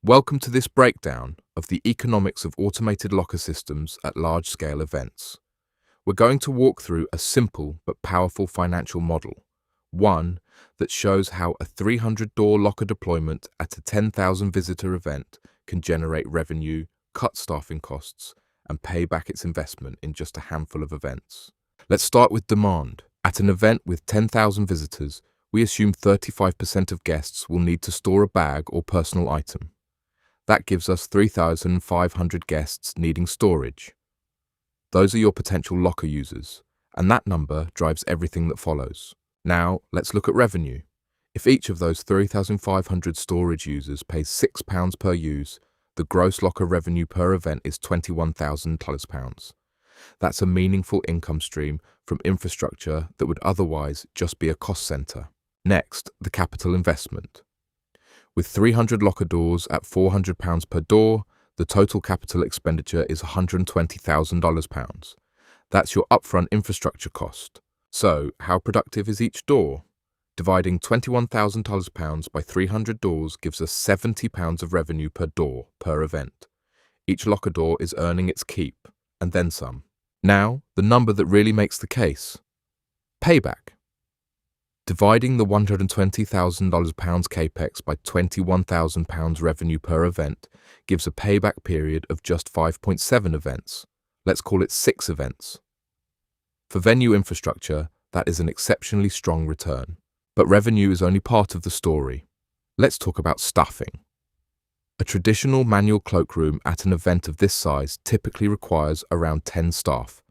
Welcome to this breakdown of the economics of automated locker systems at large-scale events. We're going to walk through a simple but powerful financial model, one that shows how a 300-door locker deployment at a 10,000 visitor event can generate revenue, cut staffing costs, and pay back its investment in just a handful of events. Let's start with demand. At an event with 10,000 visitors, we assume 35% of guests will need to store a bag or personal item. That gives us 3,500 guests needing storage. Those are your potential locker users, and that number drives everything that follows. Now, let's look at revenue. If each of those 3,500 storage users pays £6 per use, the gross locker revenue per event is £21,000. That's a meaningful income stream from infrastructure that would otherwise just be a cost center. Next, the capital investment. With 300 locker doors at £400 per door, the total capital expenditure is £120,000. That's your upfront infrastructure cost. So, how productive is each door? Dividing £21,000 by 300 doors gives us £70 of revenue per door per event. Each locker door is earning its keep, and then some. Now, the number that really makes the case. Payback. Dividing the £120,000 capex by £21,000 revenue per event gives a payback period of just 5.7 events. Let's call it 6 events. For venue infrastructure, that is an exceptionally strong return. But revenue is only part of the story. Let's talk about staffing. A traditional manual cloakroom at an event of this size typically requires around 10 staff.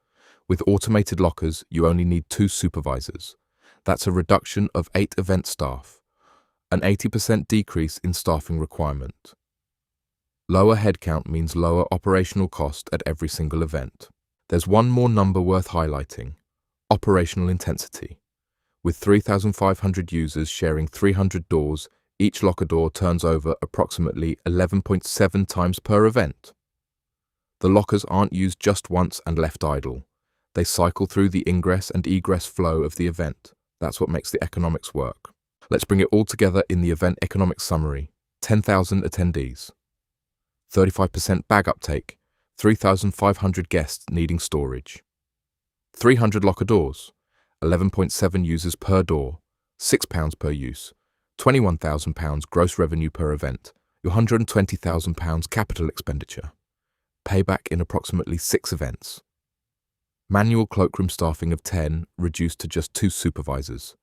With automated lockers, you only need 2 supervisors. That's a reduction of 8 event staff, an 80% decrease in staffing requirement. Lower headcount means lower operational cost at every single event. There's one more number worth highlighting: operational intensity. With 3,500 users sharing 300 doors, each locker door turns over approximately 11.7 times per event. The lockers aren't used just once and left idle. They cycle through the ingress and egress flow of the event. That's what makes the economics work. Let's bring it all together in the event economics summary. 10,000 attendees. 35% bag uptake. 3,500 guests needing storage. 300 locker doors. 11.7 users per door. £6 per use. £21,000 gross revenue per event. Your £120,000 capital expenditure. Payback in approximately 6 events. Manual cloakroom staffing of 10 reduced to just 2 supervisors,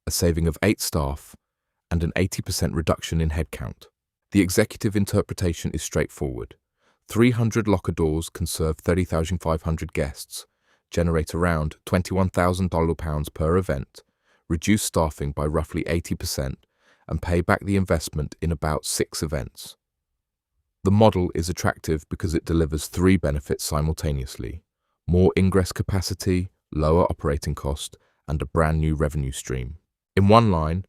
a saving of 8 staff, and an 80% reduction in headcount. The executive interpretation is straightforward. 300 locker doors can serve 30,500 guests, generate around £21,000 per event, reduce staffing by roughly 80%, and pay back the investment in about 6 events. The model is attractive because it delivers 3 benefits simultaneously: more ingress capacity, lower operating cost, and a brand new revenue stream. In one line,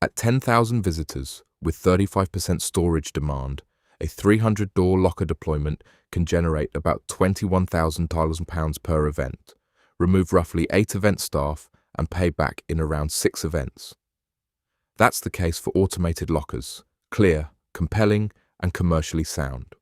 at 10,000 visitors with 35% storage demand, a 300-door locker deployment can generate about £21,000 per event, remove roughly 8 event staff, and pay back in around 6 events. That's the case for automated lockers: clear, compelling, and commercially sound.